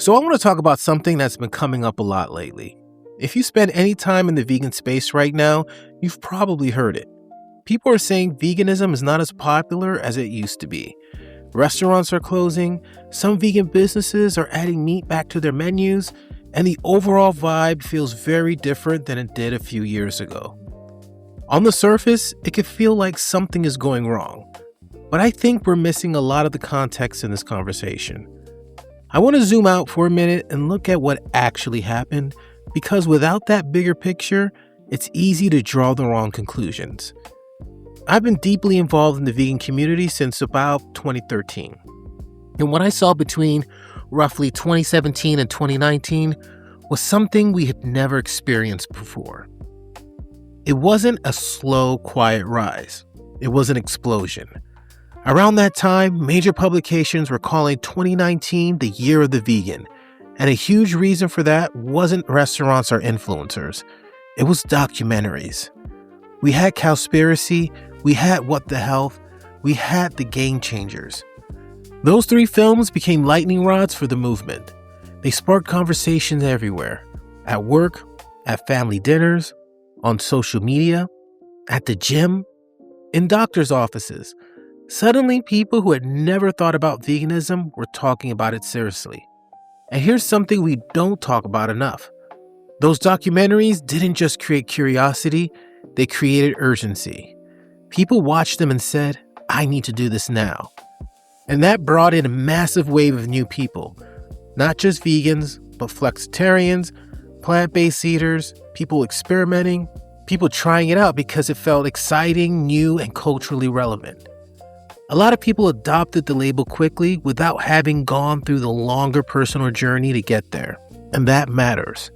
So I want to talk about something that's been coming up a lot lately. If you spend any time in the vegan space right now, you've probably heard it. People are saying veganism is not as popular as it used to be. Restaurants are closing, some vegan businesses are adding meat back to their menus, and the overall vibe feels very different than it did a few years ago. On the surface, it can feel like something is going wrong, but I think we're missing a lot of the context in this conversation. I want to zoom out for a minute and look at what actually happened, because without that bigger picture, it's easy to draw the wrong conclusions. I've been deeply involved in the vegan community since about 2013. And what I saw between roughly 2017 and 2019 was something we had never experienced before. It wasn't a slow, quiet rise. It was an explosion. Around that time, major publications were calling 2019 the year of the vegan. And a huge reason for that wasn't restaurants or influencers. It was documentaries. We had Cowspiracy, we had What the Health, we had The Game Changers. Those three films became lightning rods for the movement. They sparked conversations everywhere. At work, at family dinners, on social media, at the gym, in doctors' offices. Suddenly, people who had never thought about veganism were talking about it seriously. And here's something we don't talk about enough. Those documentaries didn't just create curiosity, they created urgency. People watched them and said, I need to do this now. And that brought in a massive wave of new people. Not just vegans, but flexitarians, plant-based eaters, people experimenting, people trying it out because it felt exciting, new, and culturally relevant. A lot of people adopted the label quickly without having gone through the longer personal journey to get there. And that matters.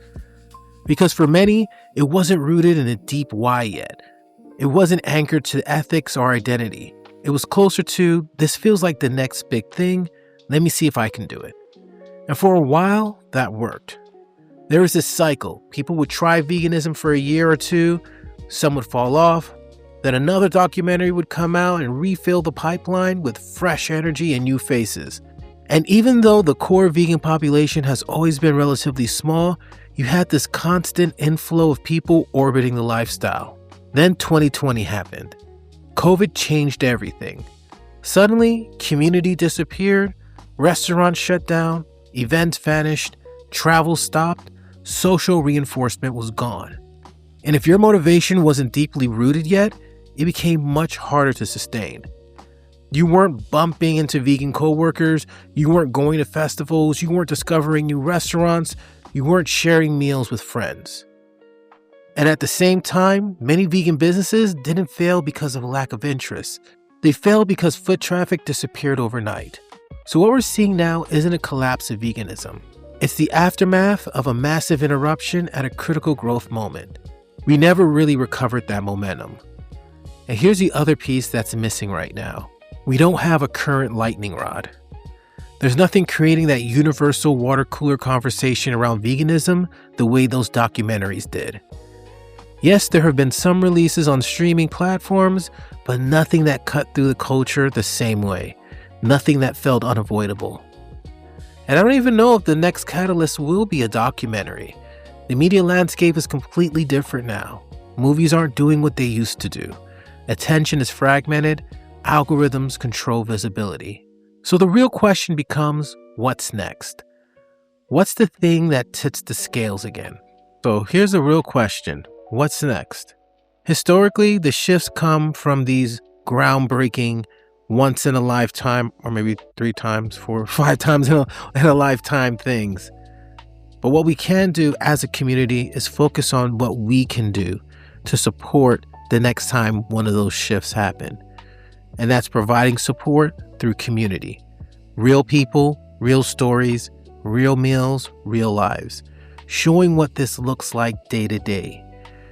Because for many, it wasn't rooted in a deep why yet. It wasn't anchored to ethics or identity. It was closer to, this feels like the next big thing, let me see if I can do it. And for a while, that worked. There was this cycle. People would try veganism for a year or two, some would fall off, then another documentary would come out and refill the pipeline with fresh energy and new faces. And even though the core vegan population has always been relatively small, you had this constant inflow of people orbiting the lifestyle. Then 2020 happened. COVID changed everything. Suddenly, community disappeared, restaurants shut down, events vanished, travel stopped, social reinforcement was gone. And if your motivation wasn't deeply rooted yet, it became much harder to sustain. You weren't bumping into vegan coworkers, you weren't going to festivals, you weren't discovering new restaurants, you weren't sharing meals with friends. And at the same time, many vegan businesses didn't fail because of a lack of interest. They failed because foot traffic disappeared overnight. So what we're seeing now isn't a collapse of veganism. It's the aftermath of a massive interruption at a critical growth moment. We never really recovered that momentum. And here's the other piece that's missing right now. We don't have a current lightning rod. There's nothing creating that universal water cooler conversation around veganism the way those documentaries did. Yes, there have been some releases on streaming platforms, but nothing that cut through the culture the same way. Nothing that felt unavoidable. And I don't even know if the next catalyst will be a documentary. The media landscape is completely different now. Movies aren't doing what they used to do. Attention is fragmented, algorithms control visibility. So the real question becomes, what's next? What's the thing that tips the scales again? So here's the real question, what's next? Historically, the shifts come from these groundbreaking, once in a lifetime, or maybe 3 times, 4 or 5 times in a lifetime things. But what we can do as a community is focus on what we can do to support the next time one of those shifts happen. And that's providing support through community. Real people, real stories, real meals, real lives. Showing what this looks like day to day.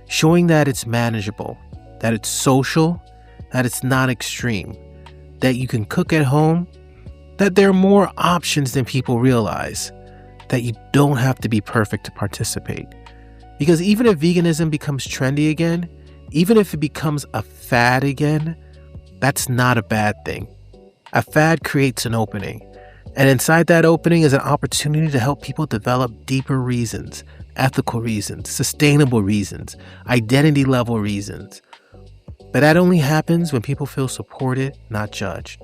Showing that it's manageable, that it's social, that it's not extreme, that you can cook at home, that there are more options than people realize, that you don't have to be perfect to participate. Because even if veganism becomes trendy again, even if it becomes a fad again, that's not a bad thing. A fad creates an opening. And inside that opening is an opportunity to help people develop deeper reasons, ethical reasons, sustainable reasons, identity level reasons. But that only happens when people feel supported, not judged.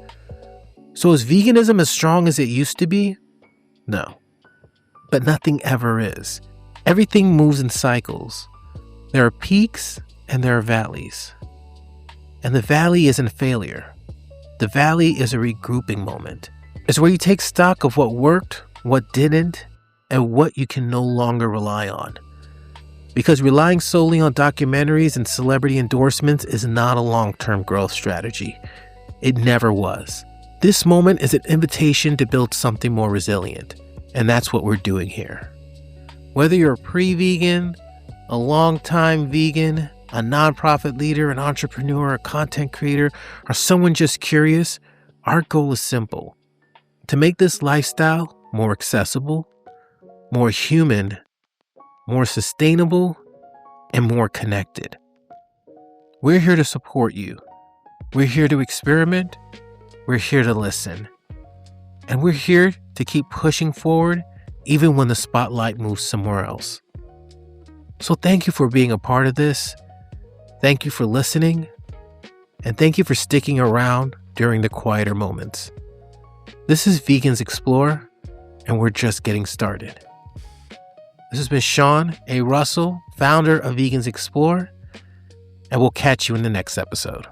So is veganism as strong as it used to be? No. But nothing ever is. Everything moves in cycles. There are peaks and there are valleys. And the valley isn't failure. The valley is a regrouping moment. It's where you take stock of what worked, what didn't, and what you can no longer rely on. Because relying solely on documentaries and celebrity endorsements is not a long-term growth strategy. It never was. This moment is an invitation to build something more resilient, and that's what we're doing here. Whether you're a pre-vegan, a long-time vegan, a nonprofit leader, an entrepreneur, a content creator, or someone just curious, our goal is simple: to make this lifestyle more accessible, more human, more sustainable, and more connected. We're here to support you. We're here to experiment. We're here to listen. And we're here to keep pushing forward even when the spotlight moves somewhere else. So thank you for being a part of this. Thank you for listening. And thank you for sticking around during the quieter moments. This is Vegans Explore, and we're just getting started. This has been Sean A. Russell, founder of Vegans Explore, and we'll catch you in the next episode.